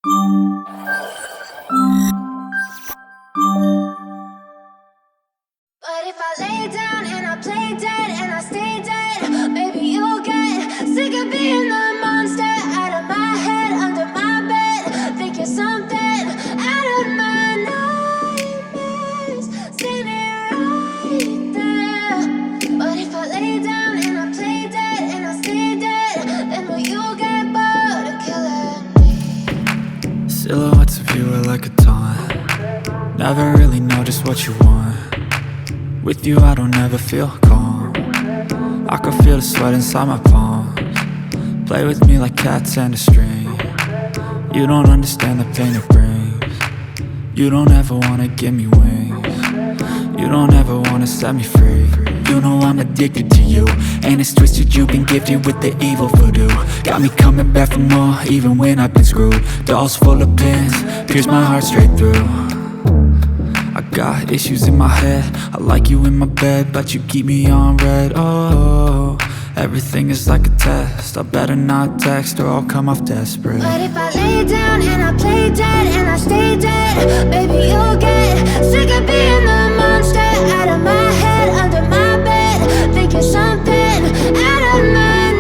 But if I lay down and I play dead and I stay dead, maybe you'll get sick of being the monster out of my head, under my bed. Think you're something out of my nightmares, standing right there. But if I lay down and I play dead and I stay dead, then will you get bored of killing me? Silhouettes of you are like a taunt. Never really know just what you want. With you I don't ever feel calm. I can feel the sweat inside my palms. Play with me like cats and a string. You don't understand the pain it brings. You don't ever wanna give me wings. You don't ever wanna set me free. You know I'm addicted to you, and it's twisted, you've been gifted with the evil voodoo. Got me coming back for more, even when I've been screwed. Dolls full of pins, pierce my heart straight through. I got issues in my head, I like you in my bed, but you keep me on red. Oh, everything is like a test, I better not text or I'll come off desperate. But if I lay down and I play dead and I stay dead, baby you'll get sick of being the monster out of my head, under my bed. Think you're something out of my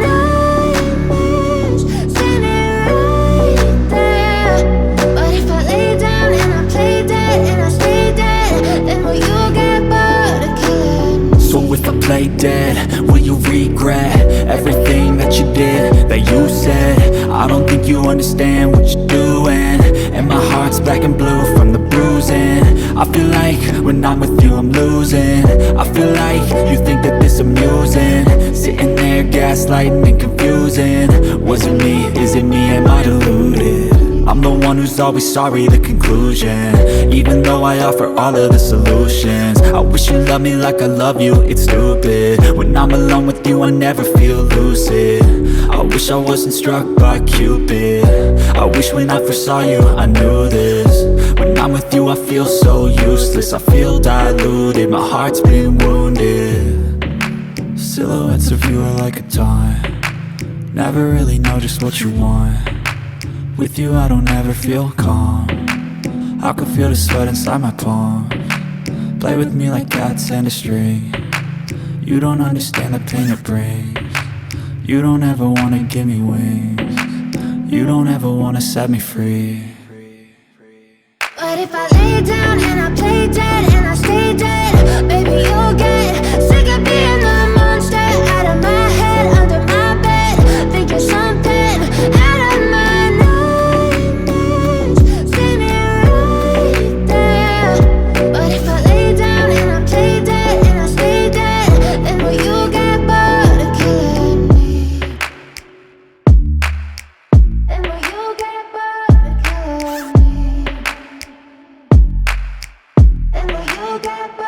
nightmares, standing right there. But if I lay down and I play dead and I stay dead, then will you get bored of killing me? So if I play dead, will you regret everything that you did, that you said? I don't think you understand what you're doing, and my heart's black and blue from the bruising. I feel like when I'm with you I'm losing. I feel like you think that this amusing, sitting there gaslighting and confusing. Was it me? Is it me? Am I deluded? I'm the one who's always sorry, the conclusion, even though I offer all of the solutions. I wish you loved me like I love you, it's stupid. When I'm alone with you I never feel lucid. I wish I wasn't struck by Cupid. I wish when I first saw you I knew this. When I'm with you I feel so useless, I feel diluted, my heart's been wounded. Silhouettes of you are like a taunt. Never really know just what you want. With you I don't ever feel calm. I can feel the sweat inside my palms. Play with me like cats and a string. You don't understand the pain it brings. You don't ever wanna give me wings. You don't ever wanna set me free. But if I lay down and I play dead and I stay dead, baby you'll get sick of being the monster out of my head, under my bed. Think you're something out of my nightmares, standing right there. But if I lay down and I play dead and I stay dead, then will you get bored of killing me? Then will you get bored of killing me? And will you get back?